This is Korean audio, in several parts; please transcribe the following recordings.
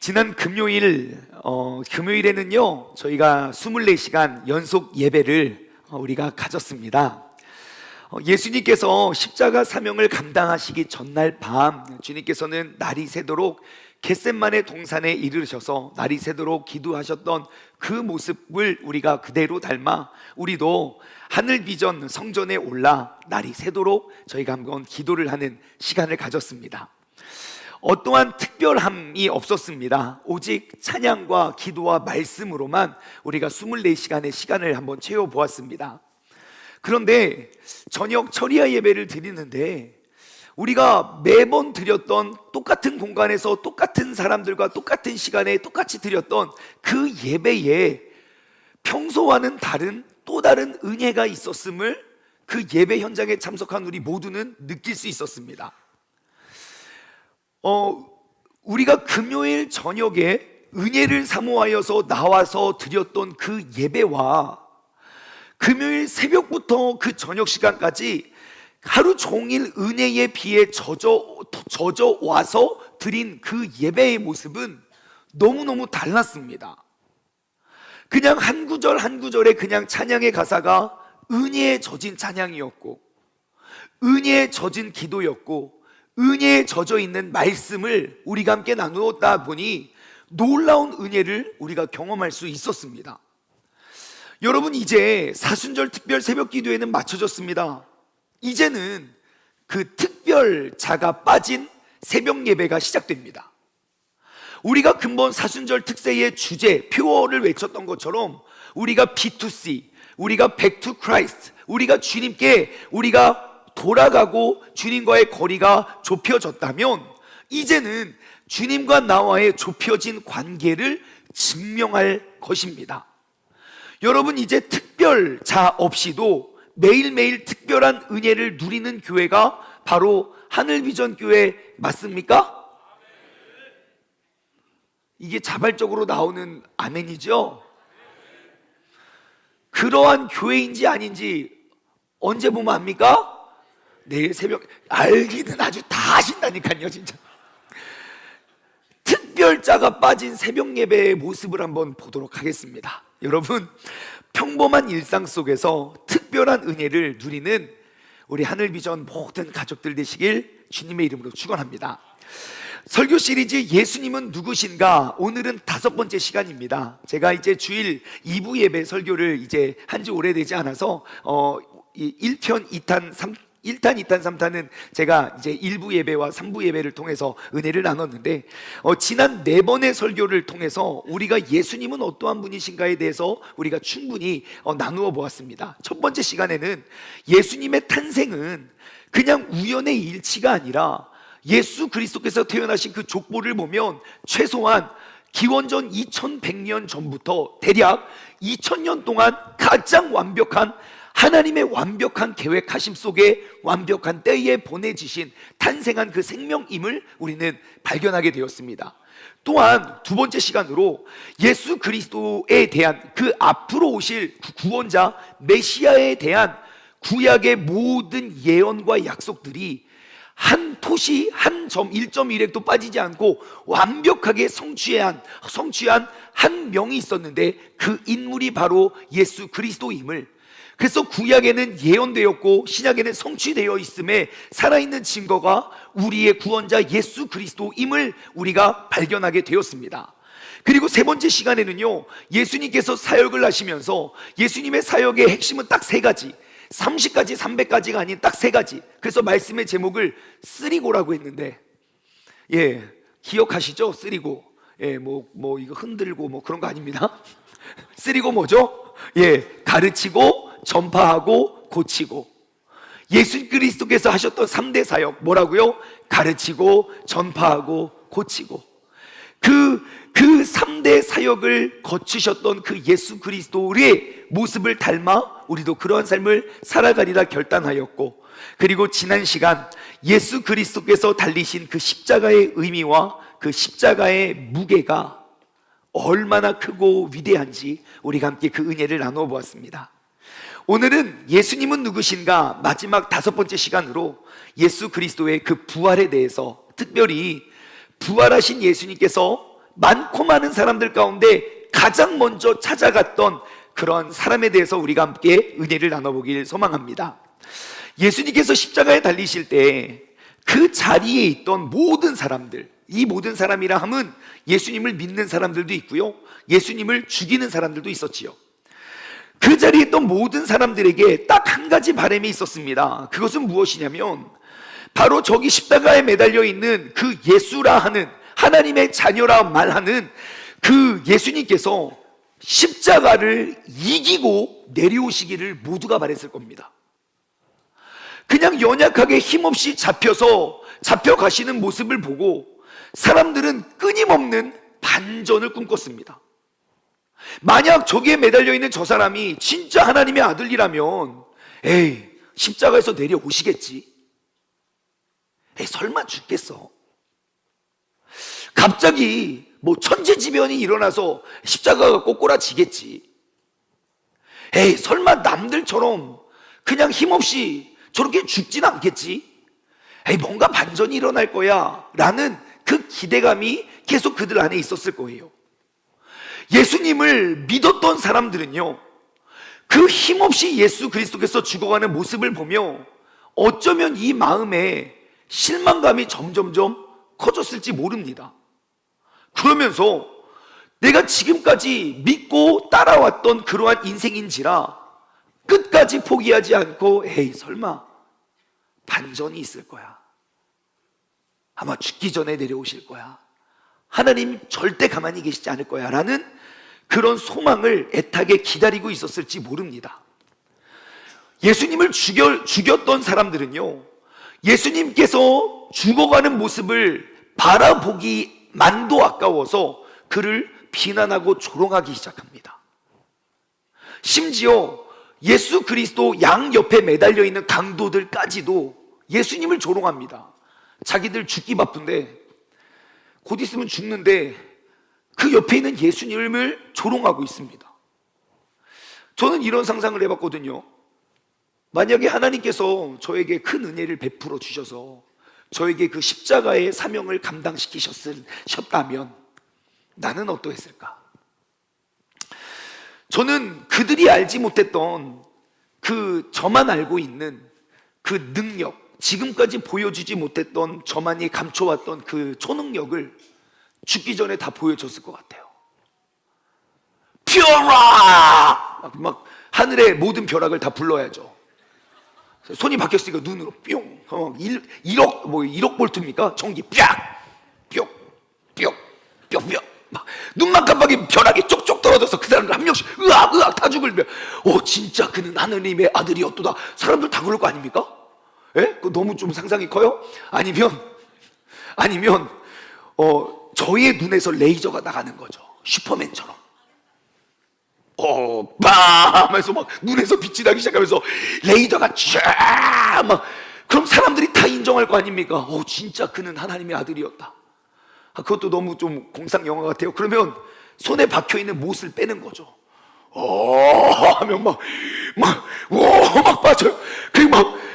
지난 금요일에는요, 저희가 24시간 연속 예배를 우리가 가졌습니다. 예수님께서 십자가 사명을 감당하시기 전날 밤, 주님께서는 날이 새도록 겟셋마네 동산에 이르셔서 날이 새도록 기도하셨던 그 모습을 우리가 그대로 닮아 우리도 하늘 비전 성전에 올라 날이 새도록 저희가 한번 기도를 하는 시간을 가졌습니다. 어떠한 특별함이 없었습니다. 오직 찬양과 기도와 말씀으로만 우리가 24시간의 시간을 한번 채워보았습니다. 그런데 저녁 철야 예배를 드리는데 우리가 매번 드렸던 똑같은 공간에서 똑같은 사람들과 똑같은 시간에 똑같이 드렸던 그 예배에 평소와는 다른 또 다른 은혜가 있었음을 그 예배 현장에 참석한 우리 모두는 느낄 수 있었습니다. 우리가 금요일 저녁에 은혜를 사모하여서 나와서 드렸던 그 예배와 금요일 새벽부터 그 저녁 시간까지 하루 종일 은혜의 비에 젖어 와서 드린 그 예배의 모습은 너무너무 달랐습니다. 그냥 한 구절 한 구절에 그냥 찬양의 가사가 은혜에 젖은 찬양이었고, 은혜에 젖은 기도였고, 은혜에 젖어 있는 말씀을 우리가 함께 나누었다 보니 놀라운 은혜를 우리가 경험할 수 있었습니다. 여러분, 이제 사순절 특별 새벽 기도회는 마쳐졌습니다. 이제는 그 특별자가 빠진 새벽 예배가 시작됩니다. 우리가 근본 사순절 특세의 주제, 표어를 외쳤던 것처럼 우리가 B2C, 우리가 Back to Christ, 우리가 주님께 우리가 돌아가고 주님과의 거리가 좁혀졌다면 이제는 주님과 나와의 좁혀진 관계를 증명할 것입니다. 여러분, 이제 특별자 없이도 매일매일 특별한 은혜를 누리는 교회가 바로 하늘비전교회 맞습니까? 이게 자발적으로 나오는 아멘이죠? 그러한 교회인지 아닌지 언제 보면 압니까? 내일 새벽. 알기는 아주 다 하신다니까요, 진짜. 특별자가 빠진 새벽 예배의 모습을 한번 보도록 하겠습니다. 여러분, 평범한 일상 속에서 특별한 은혜를 누리는 우리 하늘비전 모든 가족들 되시길 주님의 이름으로 축원합니다. 설교 시리즈 예수님은 누구신가? 오늘은 5번째 시간입니다. 제가 이제 주일 2부 예배 설교를 이제 한지 오래되지 않아서 1편, 2탄, 1탄, 2탄, 3탄은 제가 이제 1부 예배와 3부 예배를 통해서 은혜를 나눴는데 지난 4번의 설교를 통해서 우리가 예수님은 어떠한 분이신가에 대해서 우리가 충분히 나누어 보았습니다. 첫 번째 시간에는 예수님의 탄생은 그냥 우연의 일치가 아니라 예수 그리스도께서 태어나신 그 족보를 보면 최소한 기원전 2100년 전부터 대략 2000년 동안 가장 완벽한 하나님의 완벽한 계획하심 속에 완벽한 때에 보내지신 탄생한 그 생명임을 우리는 발견하게 되었습니다. 또한 두 번째 시간으로 예수 그리스도에 대한 그 앞으로 오실 구원자 메시아에 대한 구약의 모든 예언과 약속들이 한 토시 한 점 1.1획도 빠지지 않고 완벽하게 성취한 한 명이 있었는데 그 인물이 바로 예수 그리스도임을, 그래서 구약에는 예언되었고 신약에는 성취되어 있음에 살아있는 증거가 우리의 구원자 예수 그리스도임을 우리가 발견하게 되었습니다. 그리고 세 번째 시간에는요, 예수님께서 사역을 하시면서 예수님의 사역의 핵심은 딱 3가지, 30가지 300가지가 아닌 딱 3가지. 그래서 말씀의 제목을 쓰리고라고 했는데, 기억하시죠? 쓰리고. 뭐 이거 흔들고 뭐 그런 거 아닙니다. 쓰리고 뭐죠? 가르치고 전파하고 고치고. 예수 그리스도께서 하셨던 3대 사역 뭐라고요? 가르치고 전파하고 고치고. 그 3대 사역을 거치셨던 그 예수 그리스도의 모습을 닮아 우리도 그러한 삶을 살아가리라 결단하였고, 그리고 지난 시간 예수 그리스도께서 달리신 그 십자가의 의미와 그 십자가의 무게가 얼마나 크고 위대한지 우리가 함께 그 은혜를 나누어 보았습니다. 오늘은 예수님은 누구신가 마지막 5번째 시간으로 예수 그리스도의 그 부활에 대해서, 특별히 부활하신 예수님께서 많고 많은 사람들 가운데 가장 먼저 찾아갔던 그런 사람에 대해서 우리가 함께 은혜를 나눠보길 소망합니다. 예수님께서 십자가에 달리실 때 그 자리에 있던 모든 사람들, 이 모든 사람이라 함은 예수님을 믿는 사람들도 있고요, 예수님을 죽이는 사람들도 있었지요. 그 자리에 있던 모든 사람들에게 딱 한 가지 바람이 있었습니다. 그것은 무엇이냐면 바로 저기 십자가에 매달려 있는 그 예수라 하는, 하나님의 자녀라 말하는 그 예수님께서 십자가를 이기고 내려오시기를 모두가 바랬을 겁니다. 그냥 연약하게 힘없이 잡혀가시는 모습을 보고 사람들은 끊임없는 반전을 꿈꿨습니다. 만약 저기에 매달려 있는 저 사람이 진짜 하나님의 아들이라면 에이, 십자가에서 내려오시겠지, 에이, 설마 죽겠어, 갑자기 뭐 천재지변이 일어나서 십자가가 꼬꾸라지겠지, 에이, 설마 남들처럼 그냥 힘없이 저렇게 죽진 않겠지, 에이, 뭔가 반전이 일어날 거야 라는 그 기대감이 계속 그들 안에 있었을 거예요. 예수님을 믿었던 사람들은요, 그 힘없이 예수 그리스도께서 죽어가는 모습을 보며 어쩌면 이 마음에 실망감이 점점점 커졌을지 모릅니다. 그러면서 내가 지금까지 믿고 따라왔던 그러한 인생인지라 끝까지 포기하지 않고 에이, 설마 반전이 있을 거야, 아마 죽기 전에 내려오실 거야, 하나님 절대 가만히 계시지 않을 거야 라는 그런 소망을 애타게 기다리고 있었을지 모릅니다. 예수님을 죽였던 사람들은요, 예수님께서 죽어가는 모습을 바라보기만도 아까워서 그를 비난하고 조롱하기 시작합니다. 심지어 예수 그리스도 양옆에 매달려 있는 강도들까지도 예수님을 조롱합니다. 자기들 죽기 바쁜데, 곧 있으면 죽는데 그 옆에 있는 예수님을 조롱하고 있습니다. 저는 이런 상상을 해봤거든요. 만약에 하나님께서 저에게 큰 은혜를 베풀어 주셔서 저에게 그 십자가의 사명을 감당시키셨다면 나는 어떠했을까? 저는 그들이 알지 못했던 그 저만 알고 있는 그 능력, 지금까지 보여주지 못했던 저만이 감춰왔던 그 초능력을 죽기 전에 다 보여줬을 것 같아요. 펴라! 막 하늘의 모든 벼락을 다 불러야죠. 손이 바뀌었으니까 눈으로 뿅! 1억 볼트입니까? 전기 뺨! 뿅! 뿅! 뿅! 뿅! 막 눈만 깜빡이 벼락이 쪽쪽 떨어져서 그 사람들 한 명씩 으악 다 죽을며, 진짜 그는 하느님의 아들이었도다. 사람들 다 그럴 거 아닙니까? 예? 그거 너무 좀 상상이 커요? 아니면 저의 눈에서 레이저가 나가는 거죠. 슈퍼맨처럼. 빰! 하면서 막 눈에서 빛이 나기 시작하면서 레이저가 쫙! 막, 그럼 사람들이 다 인정할 거 아닙니까? 진짜 그는 하나님의 아들이었다. 그것도 너무 좀 공상 영화 같아요. 그러면 손에 박혀있는 못을 빼는 거죠. 하면 막 빠져요.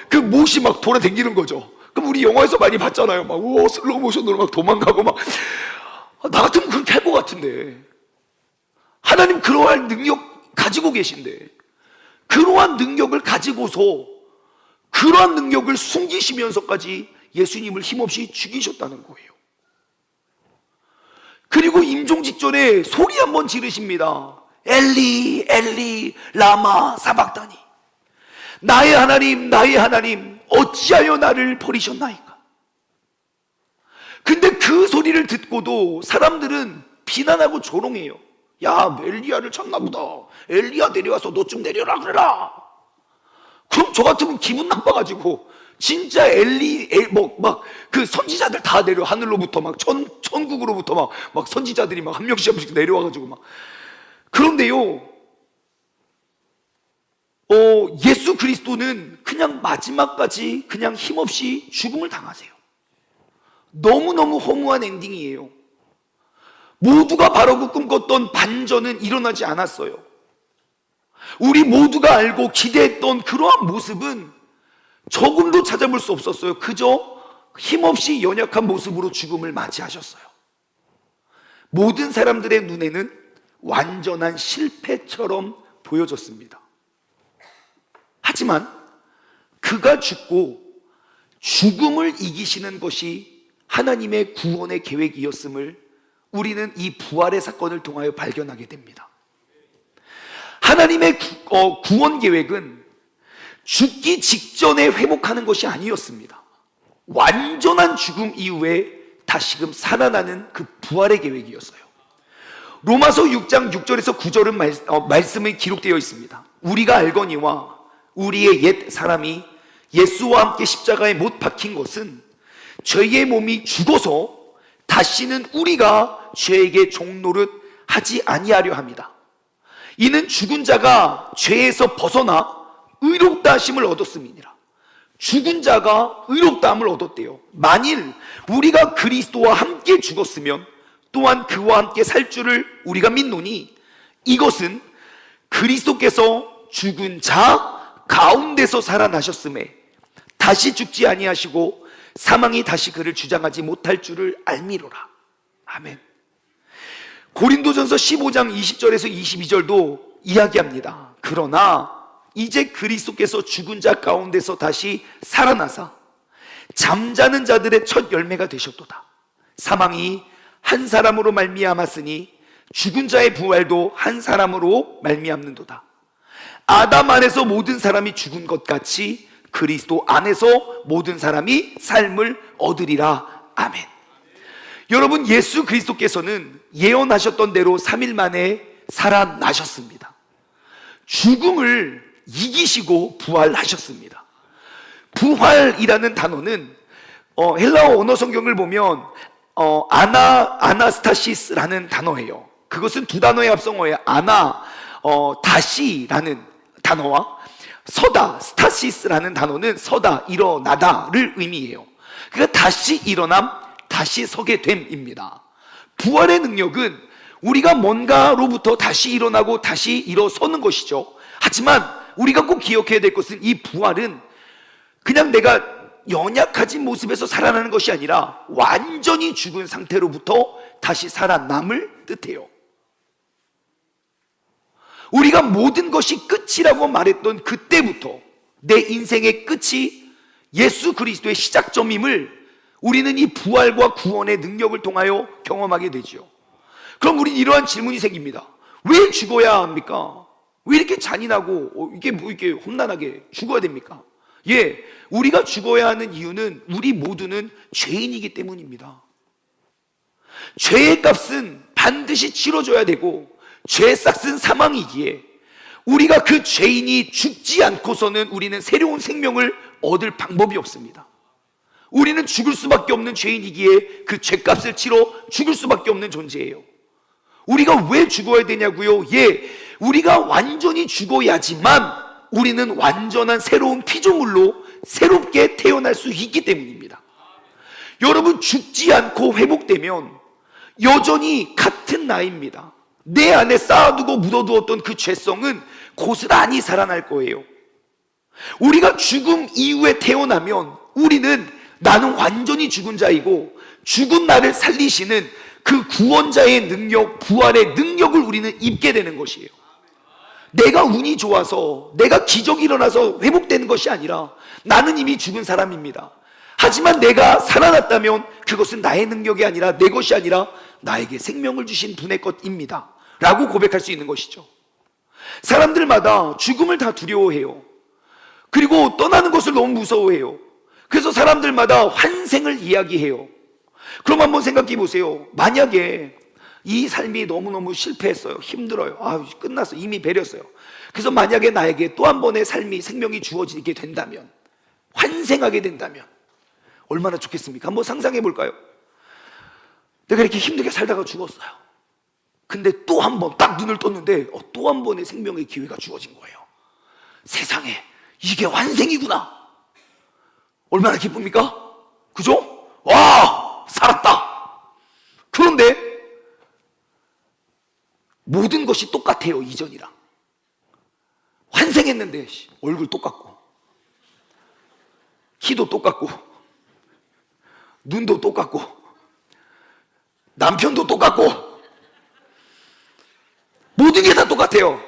그 못이 막 돌아다니는 거죠. 그럼 우리 영화에서 많이 봤잖아요. 막, 슬로우 모션으로 막 도망가고 막. 나 같으면 그렇게 할 것 같은데. 하나님 그러한 능력 가지고 계신데, 그러한 능력을 가지고서 그러한 능력을 숨기시면서까지 예수님을 힘없이 죽이셨다는 거예요. 그리고 임종 직전에 소리 한번 지르십니다. 엘리 엘리 라마 사박다니, 나의 하나님 어찌하여 나를 버리셨나이까. 근데 그 소리를 듣고도 사람들은 비난하고 조롱해요. 야, 엘리야를 찾나 보다. 엘리야 내려와서 너 좀 내려라 그래라. 그럼 저 같으면 기분 나빠가지고 진짜 그 선지자들 다 내려, 하늘로부터 막 천국으로부터 막 선지자들이 막 한 명씩 내려와가지고 막. 그런데요, 예수 그리스도는 그냥 마지막까지 그냥 힘없이 죽음을 당하세요. 너무너무 허무한 엔딩이에요. 모두가 바라고 꿈꿨던 반전은 일어나지 않았어요. 우리 모두가 알고 기대했던 그러한 모습은 조금도 찾아볼 수 없었어요. 그저 힘없이 연약한 모습으로 죽음을 맞이하셨어요. 모든 사람들의 눈에는 완전한 실패처럼 보여졌습니다. 하지만 그가 죽고 죽음을 이기시는 것이 하나님의 구원의 계획이었음을 우리는 이 부활의 사건을 통하여 발견하게 됩니다. 하나님의 구원 계획은 죽기 직전에 회복하는 것이 아니었습니다. 완전한 죽음 이후에 다시금 살아나는 그 부활의 계획이었어요. 로마서 6장 6절에서 9절은 말씀이 기록되어 있습니다. 우리가 알거니와 우리의 옛 사람이 예수와 함께 십자가에 못 박힌 것은 죄의 몸이 죽어서 다시는 우리가 죄에게 종노릇 하지 아니하려 합니다. 이는 죽은 자가 죄에서 벗어나 의롭다 하심을 얻었음이니라. 죽은 자가 의롭다함을 얻었대요. 만일 우리가 그리스도와 함께 죽었으면 또한 그와 함께 살 줄을 우리가 믿노니 이것은 그리스도께서 죽은 자 가운데서 살아나셨음에 다시 죽지 아니하시고 사망이 다시 그를 주장하지 못할 줄을 알미로라. 아멘. 고린도전서 15장 20절에서 22절도 이야기합니다. 그러나 이제 그리스도께서 죽은 자 가운데서 다시 살아나사 잠자는 자들의 첫 열매가 되셨도다. 사망이 한 사람으로 말미암았으니 죽은 자의 부활도 한 사람으로 말미암는도다. 아담 안에서 모든 사람이 죽은 것 같이 그리스도 안에서 모든 사람이 삶을 얻으리라. 아멘. 여러분, 예수 그리스도께서는 예언하셨던 대로 3일 만에 살아나셨습니다. 죽음을 이기시고 부활하셨습니다. 부활이라는 단어는 헬라어 언어 성경을 보면 아나스타시스라는 단어예요. 그것은 두 단어의 합성어예요. 다시라는 단어와 서다, 스타시스라는 단어는 서다, 일어나다를 의미해요. 그러니까 다시 일어남, 다시 서게 됨입니다. 부활의 능력은 우리가 뭔가로부터 다시 일어나고 다시 일어서는 것이죠. 하지만 우리가 꼭 기억해야 될 것은 이 부활은 그냥 내가 연약해진 모습에서 살아나는 것이 아니라 완전히 죽은 상태로부터 다시 살아남을 뜻해요. 우리가 모든 것이 끝이라고 말했던 그때부터 내 인생의 끝이 예수 그리스도의 시작점임을 우리는 이 부활과 구원의 능력을 통하여 경험하게 되죠. 그럼 우리는 이러한 질문이 생깁니다. 왜 죽어야 합니까? 왜 이렇게 잔인하고 이게 뭐 이렇게 험난하게 죽어야 됩니까? 예, 우리가 죽어야 하는 이유는 우리 모두는 죄인이기 때문입니다. 죄의 값은 반드시 치러줘야 되고 죄의 싹은 사망이기에 우리가 그 죄인이 죽지 않고서는 우리는 새로운 생명을 얻을 방법이 없습니다. 우리는 죽을 수밖에 없는 죄인이기에 그 죄값을 치러 죽을 수밖에 없는 존재예요. 우리가 왜 죽어야 되냐고요? 예, 우리가 완전히 죽어야지만 우리는 완전한 새로운 피조물로 새롭게 태어날 수 있기 때문입니다. 여러분, 죽지 않고 회복되면 여전히 같은 나입니다. 내 안에 쌓아두고 묻어두었던 그 죄성은 고스란히 살아날 거예요. 우리가 죽음 이후에 태어나면 우리는 나는 완전히 죽은 자이고 죽은 나를 살리시는 그 구원자의 능력, 부활의 능력을 우리는 입게 되는 것이에요. 내가 운이 좋아서 내가 기적이 일어나서 회복되는 것이 아니라 나는 이미 죽은 사람입니다. 하지만 내가 살아났다면 그것은 나의 능력이 아니라 내 것이 아니라 나에게 생명을 주신 분의 것입니다 라고 고백할 수 있는 것이죠. 사람들마다 죽음을 다 두려워해요. 그리고 떠나는 것을 너무 무서워해요. 그래서 사람들마다 환생을 이야기해요. 그럼 한번 생각해 보세요. 만약에 이 삶이 너무너무 실패했어요. 힘들어요. 끝났어. 이미 배렸어요. 그래서 만약에 나에게 또 한 번의 삶이, 생명이 주어지게 된다면, 환생하게 된다면 얼마나 좋겠습니까? 한번 상상해 볼까요? 내가 이렇게 힘들게 살다가 죽었어요. 근데 또 한 번 딱 눈을 떴는데 또 한 번의 생명의 기회가 주어진 거예요. 세상에, 이게 환생이구나. 얼마나 기쁩니까? 그죠? 와, 살았다. 그런데 모든 것이 똑같아요. 이전이랑 환생했는데 얼굴 똑같고 키도 똑같고 눈도 똑같고 남편도 똑같고 모든 게 다 똑같아요.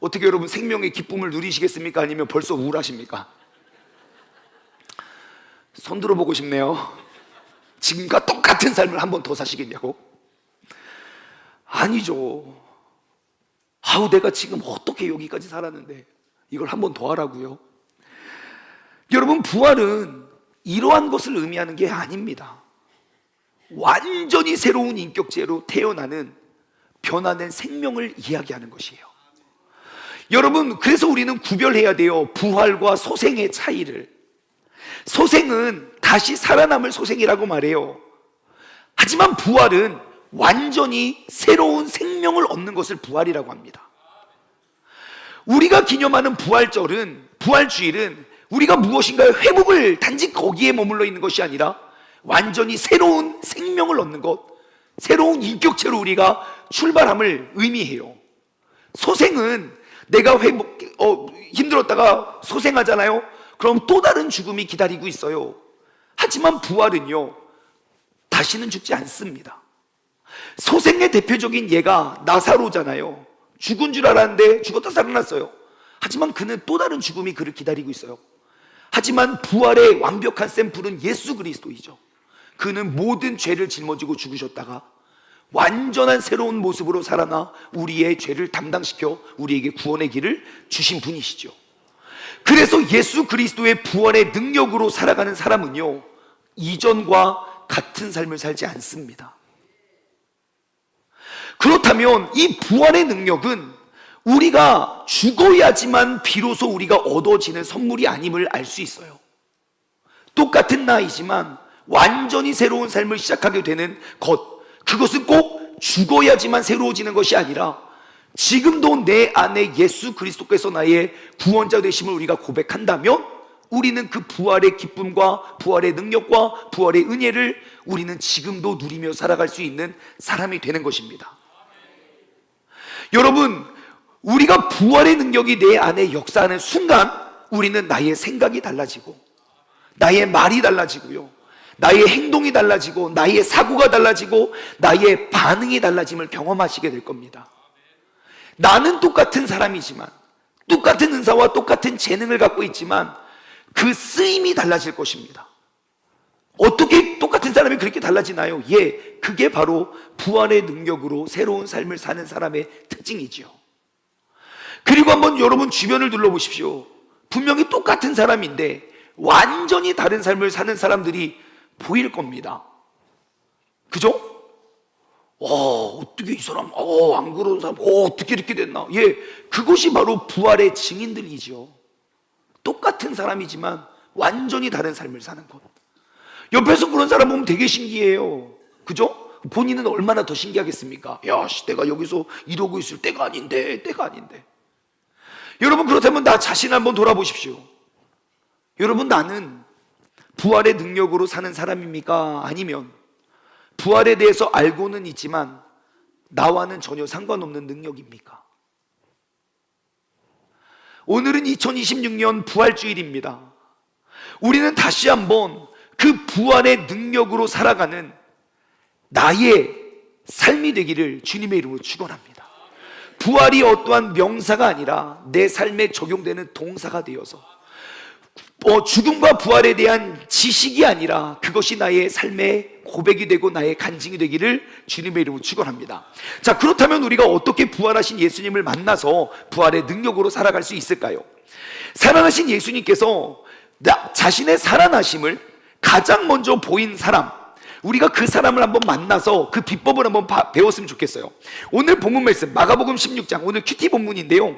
어떻게 여러분 생명의 기쁨을 누리시겠습니까? 아니면 벌써 우울하십니까? 손 들어보고 싶네요. 지금과 똑같은 삶을 한 번 더 사시겠냐고? 아니죠. 아우, 내가 지금 어떻게 여기까지 살았는데 이걸 한 번 더 하라고요? 여러분, 부활은 이러한 것을 의미하는 게 아닙니다. 완전히 새로운 인격체로 태어나는 변화된 생명을 이야기하는 것이에요. 여러분, 그래서 우리는 구별해야 돼요. 부활과 소생의 차이를. 소생은 다시 살아남을 소생이라고 말해요. 하지만 부활은 완전히 새로운 생명을 얻는 것을 부활이라고 합니다. 우리가 기념하는 부활주일은 우리가 무엇인가의 회복을 단지 거기에 머물러 있는 것이 아니라 완전히 새로운 생명을 얻는 것, 새로운 인격체로 우리가 출발함을 의미해요. 소생은 내가 힘들었다가 소생하잖아요. 그럼 또 다른 죽음이 기다리고 있어요. 하지만 부활은요, 다시는 죽지 않습니다. 소생의 대표적인 예가 나사로잖아요. 죽은 줄 알았는데 죽었다 살아났어요. 하지만 그는 또 다른 죽음이 그를 기다리고 있어요. 하지만 부활의 완벽한 샘플은 예수 그리스도이죠. 그는 모든 죄를 짊어지고 죽으셨다가 완전한 새로운 모습으로 살아나 우리의 죄를 담당시켜 우리에게 구원의 길을 주신 분이시죠. 그래서 예수 그리스도의 부활의 능력으로 살아가는 사람은요, 이전과 같은 삶을 살지 않습니다. 그렇다면 이 부활의 능력은 우리가 죽어야지만 비로소 우리가 얻어지는 선물이 아님을 알 수 있어요. 똑같은 나이지만 완전히 새로운 삶을 시작하게 되는 것, 그것은 꼭 죽어야지만 새로워지는 것이 아니라 지금도 내 안에 예수 그리스도께서 나의 구원자 되심을 우리가 고백한다면 우리는 그 부활의 기쁨과 부활의 능력과 부활의 은혜를 우리는 지금도 누리며 살아갈 수 있는 사람이 되는 것입니다. 여러분, 우리가 부활의 능력이 내 안에 역사하는 순간 우리는 나의 생각이 달라지고 나의 말이 달라지고요, 나의 행동이 달라지고 나의 사고가 달라지고 나의 반응이 달라짐을 경험하시게 될 겁니다. 나는 똑같은 사람이지만, 똑같은 은사와 똑같은 재능을 갖고 있지만 그 쓰임이 달라질 것입니다. 어떻게 똑같은 사람이 그렇게 달라지나요? 예, 그게 바로 부활의 능력으로 새로운 삶을 사는 사람의 특징이지요. 그리고 한번 여러분 주변을 둘러보십시오. 분명히 똑같은 사람인데 완전히 다른 삶을 사는 사람들이 보일 겁니다. 그죠? 어떻게 이 사람, 안 그런 사람, 어떻게 이렇게 됐나? 예, 그것이 바로 부활의 증인들이죠. 똑같은 사람이지만 완전히 다른 삶을 사는 것. 옆에서 그런 사람 보면 되게 신기해요. 그죠? 본인은 얼마나 더 신기하겠습니까? 야, 내가 여기서 이러고 있을 때가 아닌데. 여러분, 그렇다면 나 자신 한번 돌아보십시오. 여러분, 나는 부활의 능력으로 사는 사람입니까? 아니면 부활에 대해서 알고는 있지만 나와는 전혀 상관없는 능력입니까? 오늘은 2026년 부활주일입니다. 우리는 다시 한번 그 부활의 능력으로 살아가는 나의 삶이 되기를 주님의 이름으로 축원합니다. 부활이 어떠한 명사가 아니라 내 삶에 적용되는 동사가 되어서 죽음과 부활에 대한 지식이 아니라 그것이 나의 삶의 고백이 되고 나의 간증이 되기를 주님의 이름으로 축원합니다. 자, 그렇다면 우리가 어떻게 부활하신 예수님을 만나서 부활의 능력으로 살아갈 수 있을까요? 살아나신 예수님께서 자신의 살아나심을 가장 먼저 보인 사람, 우리가 그 사람을 한번 만나서 그 비법을 한번 배웠으면 좋겠어요. 오늘 본문 말씀 마가복음 16장, 오늘 큐티 본문인데요,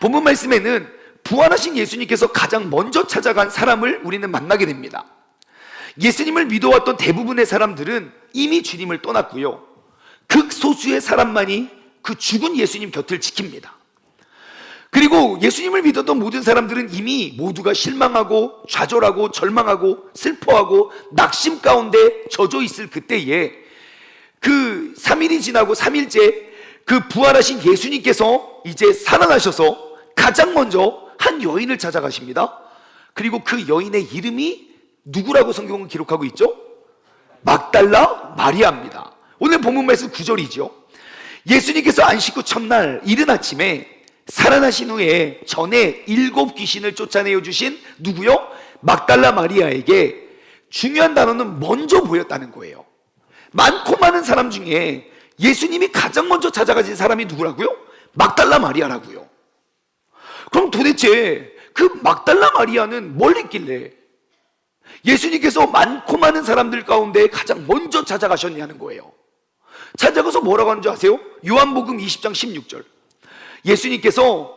본문 말씀에는 부활하신 예수님께서 가장 먼저 찾아간 사람을 우리는 만나게 됩니다. 예수님을 믿어왔던 대부분의 사람들은 이미 주님을 떠났고요, 극소수의 사람만이 그 죽은 예수님 곁을 지킵니다. 그리고 예수님을 믿었던 모든 사람들은 이미 모두가 실망하고 좌절하고 절망하고 슬퍼하고 낙심 가운데 젖어 있을 그때에 그 3일이 지나고 3일째 그 부활하신 예수님께서 이제 살아나셔서 가장 먼저 한 여인을 찾아가십니다. 그리고 그 여인의 이름이 누구라고 성경은 기록하고 있죠? 막달라 마리아입니다. 오늘 본문 말씀 9절이죠. 예수님께서 안식 후 첫날 이른 아침에 살아나신 후에 전에 7 귀신을 쫓아내어 주신 누구요? 막달라 마리아에게 중요한 단어는 먼저 보였다는 거예요. 많고 많은 사람 중에 예수님이 가장 먼저 찾아가신 사람이 누구라고요? 막달라 마리아라고요. 그럼 도대체 그 막달라 마리아는 뭘 했길래 예수님께서 많고 많은 사람들 가운데 가장 먼저 찾아가셨냐는 거예요. 찾아가서 뭐라고 하는지 아세요? 요한복음 20장 16절. 예수님께서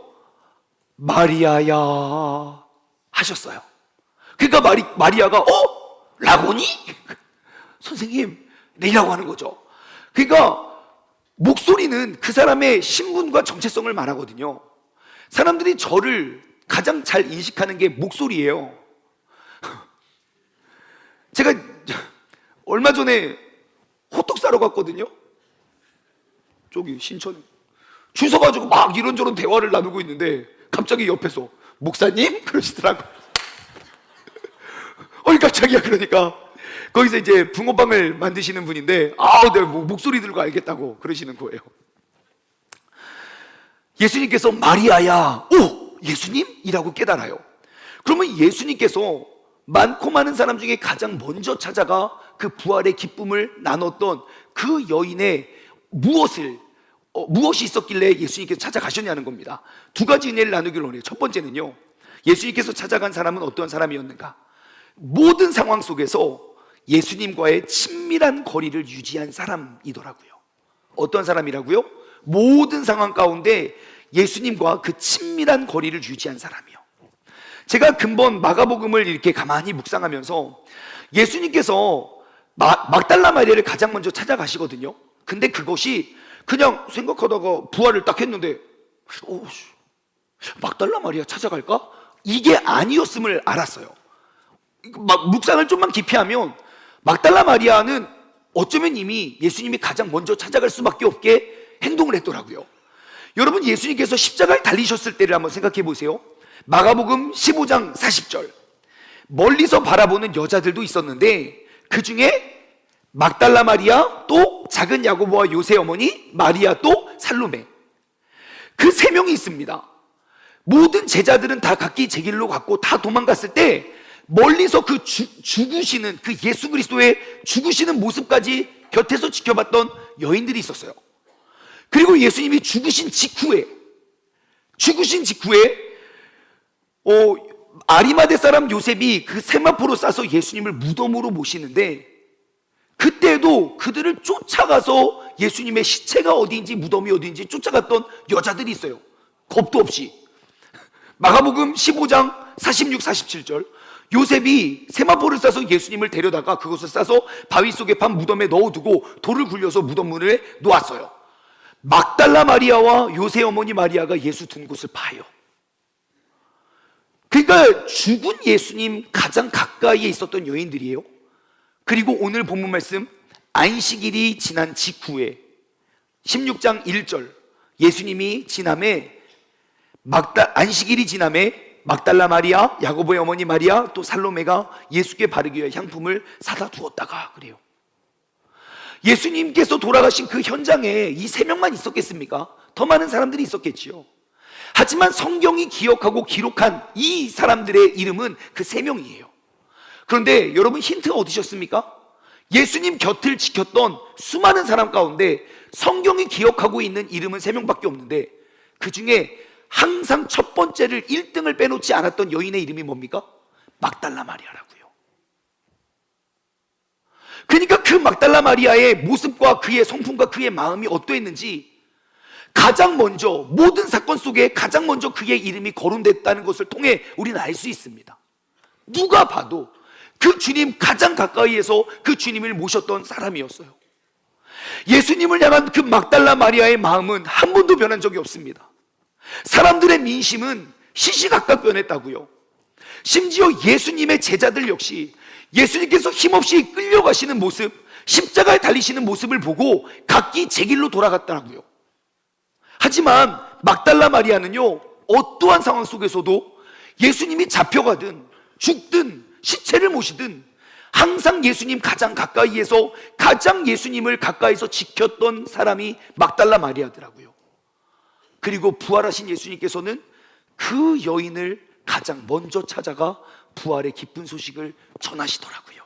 마리아야 하셨어요. 그러니까 마리아가 라고니? 선생님 내라고 하는 거죠. 그러니까 목소리는 그 사람의 신분과 정체성을 말하거든요. 사람들이 저를 가장 잘 인식하는 게 목소리예요. 제가 얼마 전에 호떡 사러 갔거든요. 저기 신촌에 줄 서가지고 막 이런저런 대화를 나누고 있는데 갑자기 옆에서 목사님? 그러시더라고요. 깜짝이야. 그러니까 거기서 이제 붕어빵을 만드시는 분인데 내가 목소리 들고 알겠다고 그러시는 거예요. 예수님께서 마리아야, 예수님이라고 깨달아요. 그러면 예수님께서 많고 많은 사람 중에 가장 먼저 찾아가 그 부활의 기쁨을 나눴던 그 여인의 무엇이 있었길래 예수님께서 찾아가셨냐는 겁니다. 2가지 은혜를 나누기를 원해요. 첫 번째는요, 예수님께서 찾아간 사람은 어떤 사람이었는가? 모든 상황 속에서 예수님과의 친밀한 거리를 유지한 사람이더라고요. 어떤 사람이라고요? 모든 상황 가운데 예수님과 그 친밀한 거리를 유지한 사람이요. 제가 근본 마가복음을 이렇게 가만히 묵상하면서 예수님께서 막달라 마리아를 가장 먼저 찾아가시거든요. 근데 그것이 그냥 생각하다가 부활을 딱 했는데 막달라 마리아 찾아갈까? 이게 아니었음을 알았어요. 묵상을 좀만 깊이 하면 막달라 마리아는 어쩌면 이미 예수님이 가장 먼저 찾아갈 수밖에 없게 행동을 했더라고요. 여러분, 예수님께서 십자가에 달리셨을 때를 한번 생각해 보세요. 마가복음 15장 40절. 멀리서 바라보는 여자들도 있었는데 그 중에 막달라 마리아, 또 작은 야고보와 요새 어머니 마리아, 또 살로메, 그 3명이 있습니다. 모든 제자들은 다 각기 제 길로 갔고 다 도망갔을 때 멀리서 그 죽으시는, 그 예수 그리스도의 죽으시는 모습까지 곁에서 지켜봤던 여인들이 있었어요. 그리고 예수님이 죽으신 직후에 아리마대 사람 요셉이 그 세마포로 싸서 예수님을 무덤으로 모시는데, 그때도 그들을 쫓아가서 예수님의 시체가 어디인지, 무덤이 어디인지 쫓아갔던 여자들이 있어요. 겁도 없이. 마가복음 15장 46, 47절. 요셉이 세마포를 싸서 예수님을 데려다가 그것을 싸서 바위 속에 판 무덤에 넣어두고 돌을 굴려서 무덤 문에 놓았어요. 막달라 마리아와 요새 어머니 마리아가 예수 둔 곳을 봐요. 그러니까 죽은 예수님 가장 가까이에 있었던 여인들이에요. 그리고 오늘 본문 말씀, 안식일이 지난 직후에 16장 1절, 예수님이 지남에 안식일이 지남에 막달라 마리아, 야고보의 어머니 마리아, 또 살로메가 예수께 바르기 위해 향품을 사다 두었다가 그래요. 예수님께서 돌아가신 그 현장에 이 3명만 있었겠습니까? 더 많은 사람들이 있었겠지요. 하지만 성경이 기억하고 기록한 이 사람들의 이름은 그 3명이에요. 그런데 여러분, 힌트가 어디셨습니까? 예수님 곁을 지켰던 수많은 사람 가운데 성경이 기억하고 있는 이름은 3명밖에 없는데, 그 중에 항상 첫 번째를 1등을 빼놓지 않았던 여인의 이름이 뭡니까? 막달라 마리아라고요. 그러니까 그 막달라 마리아의 모습과 그의 성품과 그의 마음이 어떠했는지, 가장 먼저 모든 사건 속에 가장 먼저 그의 이름이 거론됐다는 것을 통해 우리는 알 수 있습니다. 누가 봐도 그 주님 가장 가까이에서 그 주님을 모셨던 사람이었어요. 예수님을 향한 그 막달라 마리아의 마음은 한 번도 변한 적이 없습니다. 사람들의 민심은 시시각각 변했다고요. 심지어 예수님의 제자들 역시 예수님께서 힘없이 끌려가시는 모습, 십자가에 달리시는 모습을 보고 각기 제 길로 돌아갔더라고요. 하지만 막달라 마리아는요, 어떠한 상황 속에서도 예수님이 잡혀가든 죽든 시체를 모시든 항상 예수님 가장 가까이에서 가장 예수님을 가까이서 지켰던 사람이 막달라 마리아더라고요. 그리고 부활하신 예수님께서는 그 여인을 가장 먼저 찾아가 부활의 기쁜 소식을 전하시더라고요.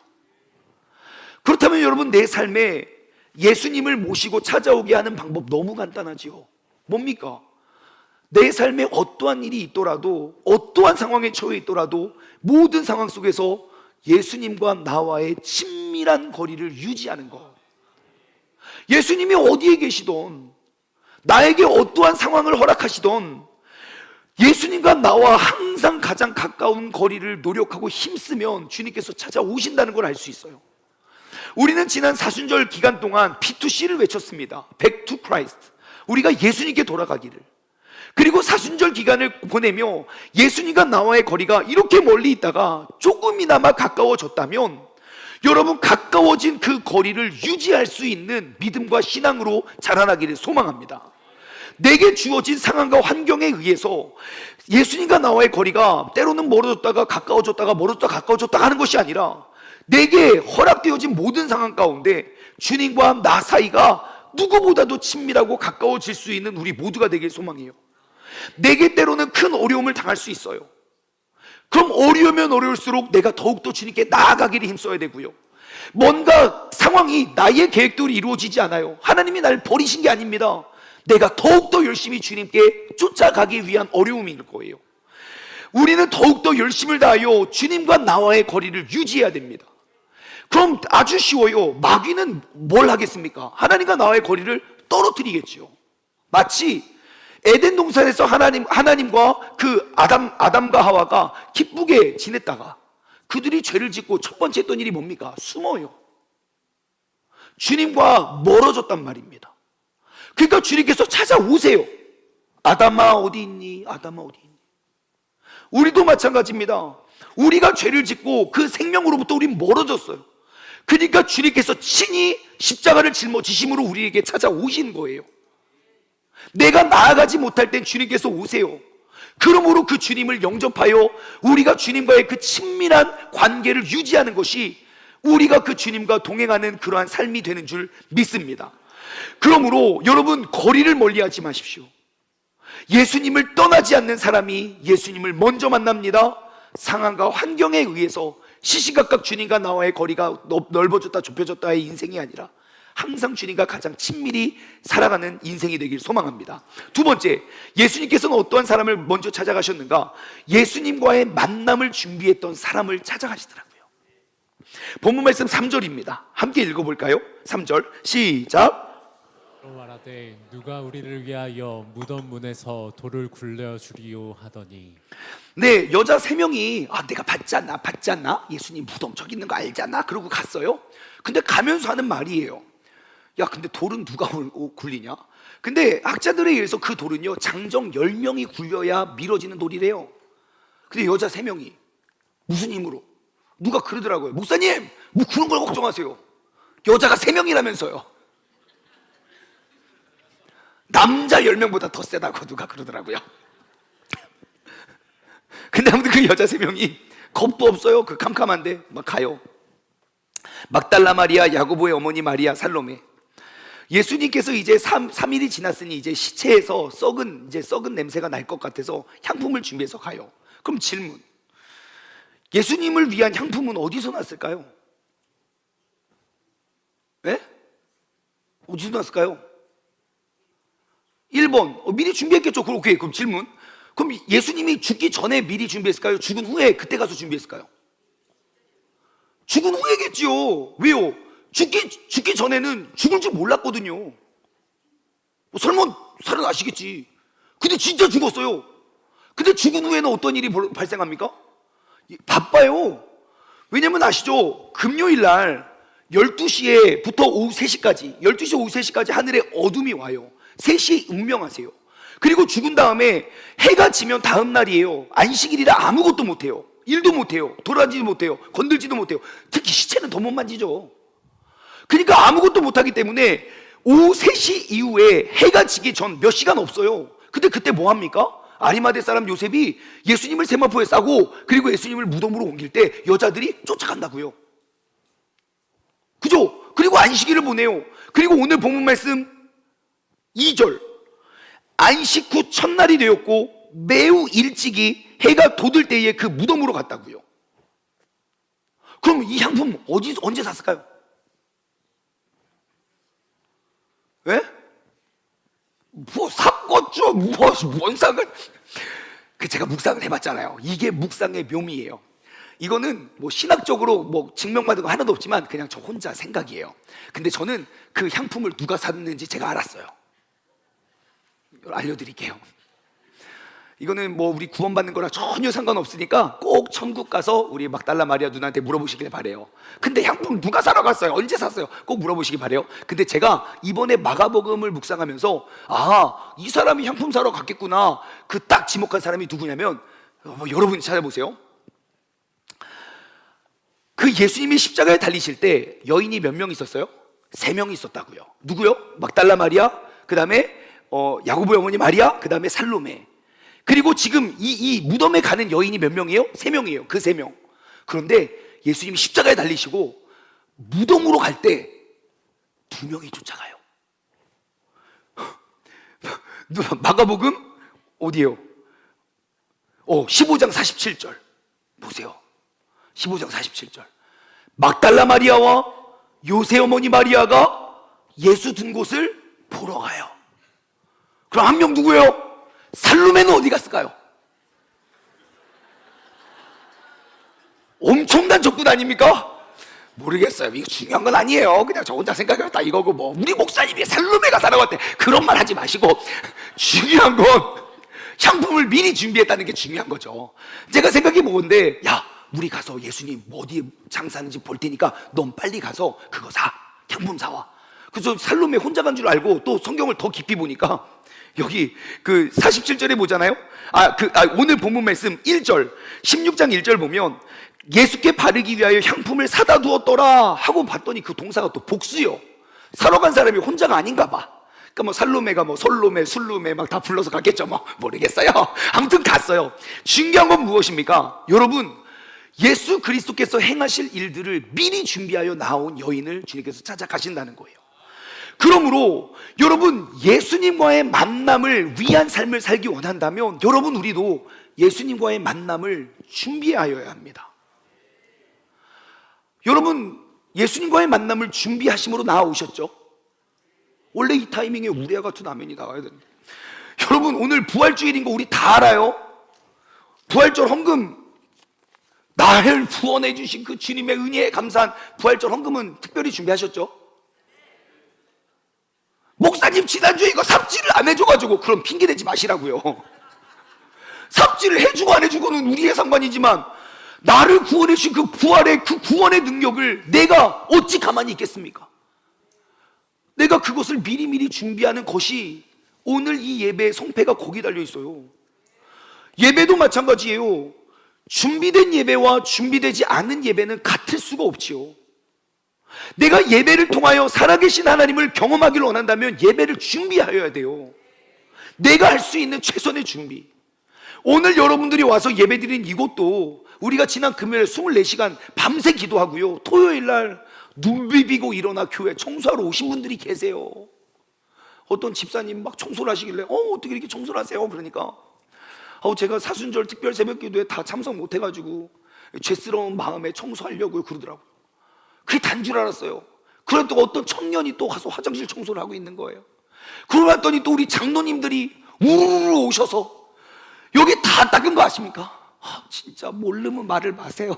그렇다면 여러분, 내 삶에 예수님을 모시고 찾아오게 하는 방법 너무 간단하지요. 뭡니까? 내 삶에 어떠한 일이 있더라도, 어떠한 상황에 처해 있더라도 모든 상황 속에서 예수님과 나와의 친밀한 거리를 유지하는 것. 예수님이 어디에 계시던, 나에게 어떠한 상황을 허락하시던 예수님과 나와 항상 가장 가까운 거리를 노력하고 힘쓰면 주님께서 찾아오신다는 걸 알 수 있어요. 우리는 지난 사순절 기간 동안 P2C를 외쳤습니다. Back to Christ. 우리가 예수님께 돌아가기를. 그리고 사순절 기간을 보내며 예수님과 나와의 거리가 이렇게 멀리 있다가 조금이나마 가까워졌다면 여러분, 가까워진 그 거리를 유지할 수 있는 믿음과 신앙으로 자라나기를 소망합니다. 내게 주어진 상황과 환경에 의해서 예수님과 나와의 거리가 때로는 멀어졌다가 가까워졌다가 멀어졌다가 가까워졌다가 하는 것이 아니라 내게 허락되어진 모든 상황 가운데 주님과 나 사이가 누구보다도 친밀하고 가까워질 수 있는 우리 모두가 되길 소망해요. 내게 때로는 큰 어려움을 당할 수 있어요. 그럼 어려우면 어려울수록 내가 더욱더 주님께 나아가기를 힘써야 되고요. 뭔가 상황이 나의 계획대로 이루어지지 않아요. 하나님이 나를 버리신 게 아닙니다. 내가 더욱더 열심히 주님께 쫓아가기 위한 어려움일 거예요. 우리는 더욱더 열심을 다하여 주님과 나와의 거리를 유지해야 됩니다. 그럼 아주 쉬워요. 마귀는 뭘 하겠습니까? 하나님과 나와의 거리를 떨어뜨리겠죠. 마치 에덴 동산에서 하나님과 그 아담과 하와가 기쁘게 지냈다가 그들이 죄를 짓고 첫 번째 했던 일이 뭡니까? 숨어요. 주님과 멀어졌단 말입니다. 그러니까 주님께서 찾아오세요. 아담아 어디 있니? 아담아 어디 있니? 우리도 마찬가지입니다. 우리가 죄를 짓고 그 생명으로부터 우린 멀어졌어요. 그러니까 주님께서 친히 십자가를 짊어지심으로 우리에게 찾아오신 거예요. 내가 나아가지 못할 땐 주님께서 오세요. 그러므로 그 주님을 영접하여 우리가 주님과의 그 친밀한 관계를 유지하는 것이 우리가 그 주님과 동행하는 그러한 삶이 되는 줄 믿습니다. 그러므로 여러분, 거리를 멀리하지 마십시오. 예수님을 떠나지 않는 사람이 예수님을 먼저 만납니다. 상황과 환경에 의해서 시시각각 주님과 나와의 거리가 넓어졌다 좁혀졌다의 인생이 아니라 항상 주님과 가장 친밀히 살아가는 인생이 되길 소망합니다. 두 번째, 예수님께서는 어떠한 사람을 먼저 찾아가셨는가? 예수님과의 만남을 준비했던 사람을 찾아가시더라고요. 본문 말씀 3절입니다. 함께 읽어볼까요? 3절 시작. 말하되 누가 우리를 위하여 무덤 문에서 돌을 굴려주리요 하더니. 네, 여자 3명이 내가 받지 않나? 예수님 무덤 저기 있는 거 알잖아? 그러고 갔어요. 근데 가면서 하는 말이에요. 야, 근데 돌은 누가 굴리냐? 근데 학자들에 의해서 그 돌은요, 장정 10명이 굴려야 미뤄지는 돌이래요. 근데 여자 3명이 무슨 힘으로? 누가 그러더라고요. 목사님, 뭐 그런 걸 걱정하세요. 여자가 3명이라면서요. 남자 10명보다 더 세다고 누가 그러더라고요. 근데 아무튼 그 여자 3명이 겁도 없어요. 그 캄캄한데 막 가요. 막달라 마리아, 야고보의 어머니 마리아, 살로메. 예수님께서 이제 3일이 지났으니 이제 시체에서 썩은 냄새가 날 것 같아서 향품을 준비해서 가요. 그럼 질문, 예수님을 위한 향품은 어디서 났을까요? 네? 어디서 났을까요? 1번 미리 준비했겠죠. 오케이, 그럼 질문, 그럼 예수님이 죽기 전에 미리 준비했을까요? 죽은 후에 그때 가서 준비했을까요? 죽은 후에겠죠. 왜요? 죽기 전에는 죽을 줄 몰랐거든요. 설마 살아나시겠지. 근데 진짜 죽었어요. 근데 죽은 후에는 어떤 일이 발생합니까? 바빠요. 왜냐면 아시죠? 금요일 날 12시에부터 오후 3시까지 12시 오후 3시까지 하늘에 어둠이 와요. 3시에 운명하세요. 그리고 죽은 다음에 해가 지면 다음 날이에요. 안식일이라 아무것도 못해요. 일도 못해요. 돌아다니지도 못해요. 건들지도 못해요. 특히 시체는 더 못 만지죠. 그러니까 아무것도 못하기 때문에 오후 3시 이후에 해가 지기 전 몇 시간 없어요. 근데 그때 뭐 합니까? 아리마대 사람 요셉이 예수님을 세마포에 싸고 그리고 예수님을 무덤으로 옮길 때 여자들이 쫓아간다고요. 그죠? 그리고 안식일을 보내요. 그리고 오늘 본문 말씀 2절, 안식 후 첫날이 되었고 매우 일찍이 해가 돋을 때에 그 무덤으로 갔다고요. 그럼 이 향품 언제 샀을까요? 왜? 뭐 샀겠죠. 뭔 상관? 제가 묵상을 해봤잖아요. 이게 묵상의 묘미예요. 이거는 뭐 신학적으로 뭐 증명받은 거 하나도 없지만 그냥 저 혼자 생각이에요. 근데 저는 그 향품을 누가 샀는지 제가 알았어요. 알려드릴게요. 이거는 뭐 우리 구원받는 거랑 전혀 상관없으니까 꼭 천국 가서 우리 막달라 마리아 누나한테 물어보시길 바래요. 근데 향품 누가 사러 갔어요? 언제 샀어요? 꼭 물어보시기 바래요. 근데 제가 이번에 마가복음을 묵상하면서 이 사람이 향품 사러 갔겠구나. 그 딱 지목한 사람이 누구냐면 여러분 찾아보세요. 그 예수님이 십자가에 달리실 때 여인이 몇 명 있었어요? 3명 있었다고요. 누구요? 막달라 마리아, 그 다음에 야고보의 어머니 마리아, 그 다음에 살로메. 그리고 지금 이 무덤에 가는 여인이 몇 명이에요? 3명이에요. 그 3명. 그런데 예수님이 십자가에 달리시고 무덤으로 갈 때 2명이 쫓아가요. 마가복음 어디에요? 15장 47절 보세요. 15장 47절. 막달라 마리아와 요새 어머니 마리아가 예수 든 곳을 보러 가요. 그럼 한 명 누구예요? 살로메는 어디 갔을까요? 엄청난 적군 아닙니까? 모르겠어요. 이거 중요한 건 아니에요. 그냥 저 혼자 생각해봤다 이거고, 뭐 우리 목사님이 살로메가 살아갔대 그런 말 하지 마시고, 중요한 건 향품을 미리 준비했다는 게 중요한 거죠. 제가 생각해 보건데, 야 우리 가서 예수님 어디 장사하는지 볼 테니까 넌 빨리 가서 그거 사, 향품 사와. 그래서 살로메 혼자 간 줄 알고 또 성경을 더 깊이 보니까 여기 그 47절에 보잖아요. 오늘 본문 말씀 1절, 16장 1절 보면 예수께 바르기 위하여 향품을 사다 두었더라 하고 봤더니 그 동사가 또 복수요. 사러 간 사람이 혼자가 아닌가 봐. 그러니까 뭐 살로메가 뭐 솔로메, 술로메 막 다 불러서 갔겠죠. 뭐 모르겠어요. 아무튼 갔어요. 중요한 건 무엇입니까? 여러분, 예수 그리스도께서 행하실 일들을 미리 준비하여 나온 여인을 주님께서 찾아가신다는 거예요. 그러므로 여러분, 예수님과의 만남을 위한 삶을 살기 원한다면 여러분, 우리도 예수님과의 만남을 준비하여야 합니다. 여러분, 예수님과의 만남을 준비하심으로 나아오셨죠? 원래 이 타이밍에 우리와 같은 아멘이 나와야 되는데, 여러분 오늘 부활주일인 거 우리 다 알아요? 부활절 헌금, 나를 구원해 주신 그 주님의 은혜에 감사한 부활절 헌금은 특별히 준비하셨죠? 목사님 지난주에 이거 삽질을 안 해줘가지고, 그럼 핑계대지 마시라고요. 삽질을 해주고 안 해주고는 우리의 상관이지만 나를 구원해 주신 그 부활의 그 구원의 능력을 내가 어찌 가만히 있겠습니까? 내가 그것을 미리미리 준비하는 것이 오늘 이 예배의 성패가 거기 달려 있어요. 예배도 마찬가지예요. 준비된 예배와 준비되지 않은 예배는 같을 수가 없지요. 내가 예배를 통하여 살아계신 하나님을 경험하기를 원한다면 예배를 준비하여야 돼요. 내가 할 수 있는 최선의 준비. 오늘 여러분들이 와서 예배드린 이곳도 우리가 지난 금요일에 24시간 밤새 기도하고요, 토요일날 눈 비비고 일어나 교회 청소하러 오신 분들이 계세요. 어떤 집사님 막 청소를 하시길래 어떻게 이렇게 청소를 하세요? 그러니까 제가 사순절 특별 새벽기도에 다 참석 못해가지고 죄스러운 마음에 청소하려고요 그러더라고요. 그게 단 줄 알았어요. 그랬더니 어떤 청년이 또 가서 화장실 청소를 하고 있는 거예요. 그러고 났더니 또 우리 장로님들이 우르르 오셔서 여기 다 닦은 거 아십니까? 진짜 모르면 말을 마세요.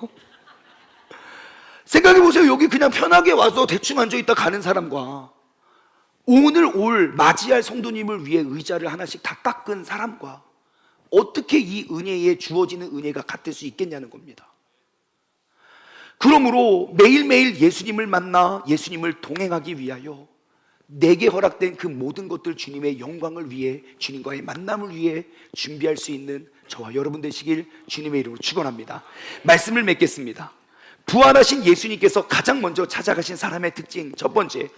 생각해보세요. 여기 그냥 편하게 와서 대충 앉아있다 가는 사람과 오늘 올 맞이할 성도님을 위해 의자를 하나씩 다 닦은 사람과 어떻게 이 은혜에 주어지는 은혜가 같을 수 있겠냐는 겁니다. 그러므로 매일매일 예수님을 만나 예수님을 동행하기 위하여 내게 허락된 그 모든 것들 주님의 영광을 위해, 주님과의 만남을 위해 준비할 수 있는 저와 여러분 되시길 주님의 이름으로 축원합니다. 말씀을 맺겠습니다. 부활하신 예수님께서 가장 먼저 찾아가신 사람의 특징, 첫 번째,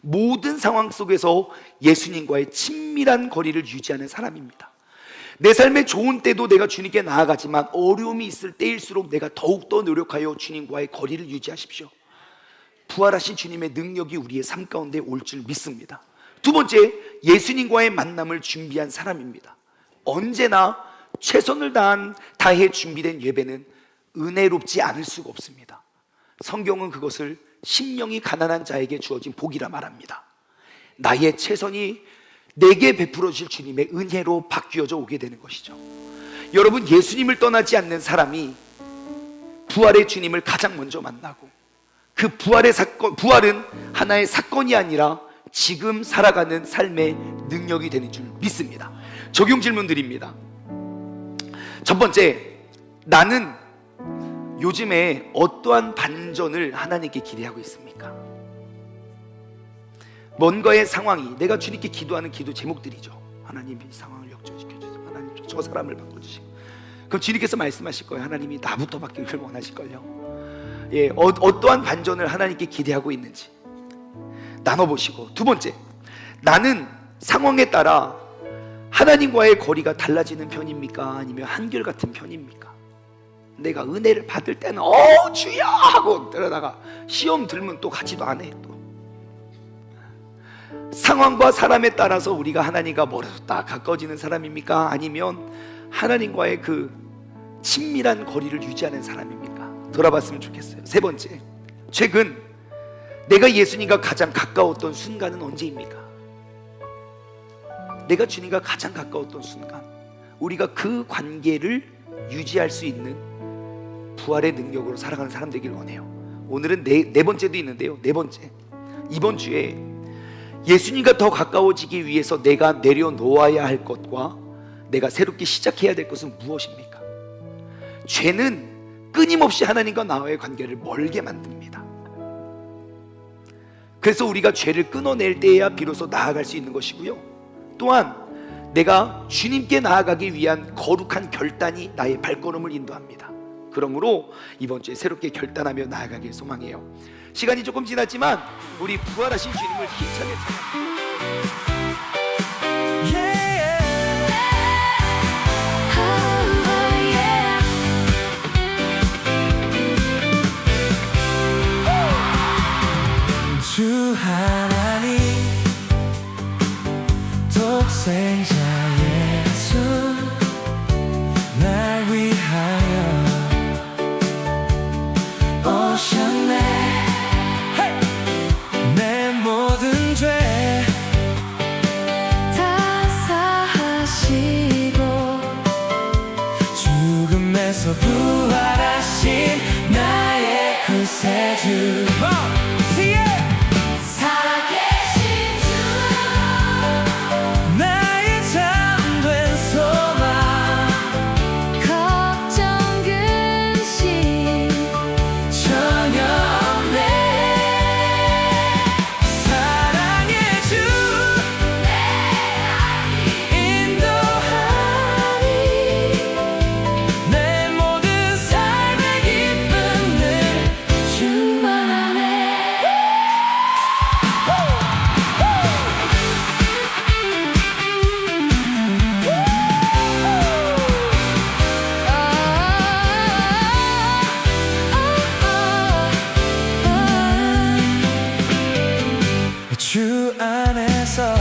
모든 상황 속에서 예수님과의 친밀한 거리를 유지하는 사람입니다. 내 삶의 좋은 때도 내가 주님께 나아가지만 어려움이 있을 때일수록 내가 더욱더 노력하여 주님과의 거리를 유지하십시오. 부활하신 주님의 능력이 우리의 삶 가운데 올 줄 믿습니다. 두 번째, 예수님과의 만남을 준비한 사람입니다. 언제나 최선을 다해 준비된 예배는 은혜롭지 않을 수가 없습니다. 성경은 그것을 심령이 가난한 자에게 주어진 복이라 말합니다. 나의 최선이 내게 베풀어 주실 주님의 은혜로 바뀌어져 오게 되는 것이죠. 여러분, 예수님을 떠나지 않는 사람이 부활의 주님을 가장 먼저 만나고, 그 부활은 하나의 사건이 아니라 지금 살아가는 삶의 능력이 되는 줄 믿습니다. 적용 질문 드립니다. 첫 번째, 나는 요즘에 어떠한 반전을 하나님께 기대하고 있습니까? 뭔가의 상황이, 내가 주님께 기도하는 기도 제목들이죠. 하나님 이 상황을 역전시켜주세요. 하나님 저 사람을 바꿔주시고. 그럼 주님께서 말씀하실 거예요. 하나님이 나부터 바뀌기를 원하실걸요. 예, 어떠한 반전을 하나님께 기대하고 있는지 나눠보시고. 두 번째, 나는 상황에 따라 하나님과의 거리가 달라지는 편입니까? 아니면 한결같은 편입니까? 내가 은혜를 받을 때는 주여 하고 들어다가 시험 들면 또 같이도 안 해. 또 상황과 사람에 따라서 우리가 하나님과 멀어졌다 가까워지는 사람입니까? 아니면 하나님과의 그 친밀한 거리를 유지하는 사람입니까? 돌아봤으면 좋겠어요. 세 번째, 최근 내가 예수님과 가장 가까웠던 순간은 언제입니까? 내가 주님과 가장 가까웠던 순간, 우리가 그 관계를 유지할 수 있는 부활의 능력으로 살아가는 사람 되길 원해요. 오늘은 네 번째도 있는데요. 네 번째, 이번 주에 예수님과 더 가까워지기 위해서 내가 내려놓아야 할 것과 내가 새롭게 시작해야 될 것은 무엇입니까? 죄는 끊임없이 하나님과 나와의 관계를 멀게 만듭니다. 그래서 우리가 죄를 끊어낼 때에야 비로소 나아갈 수 있는 것이고요, 또한 내가 주님께 나아가기 위한 거룩한 결단이 나의 발걸음을 인도합니다. 그러므로 이번 주에 새롭게 결단하며 나아가길 소망해요. 시간이 조금 지났지만 우리 부활하신 주님을 힘차게 찬양합니다. 주 하나님 독생자 예수 날 위하여 오셨네. 내 모든 죄 다 사하시고 죽음에서 부활하신 나의 구세주. 주 안에서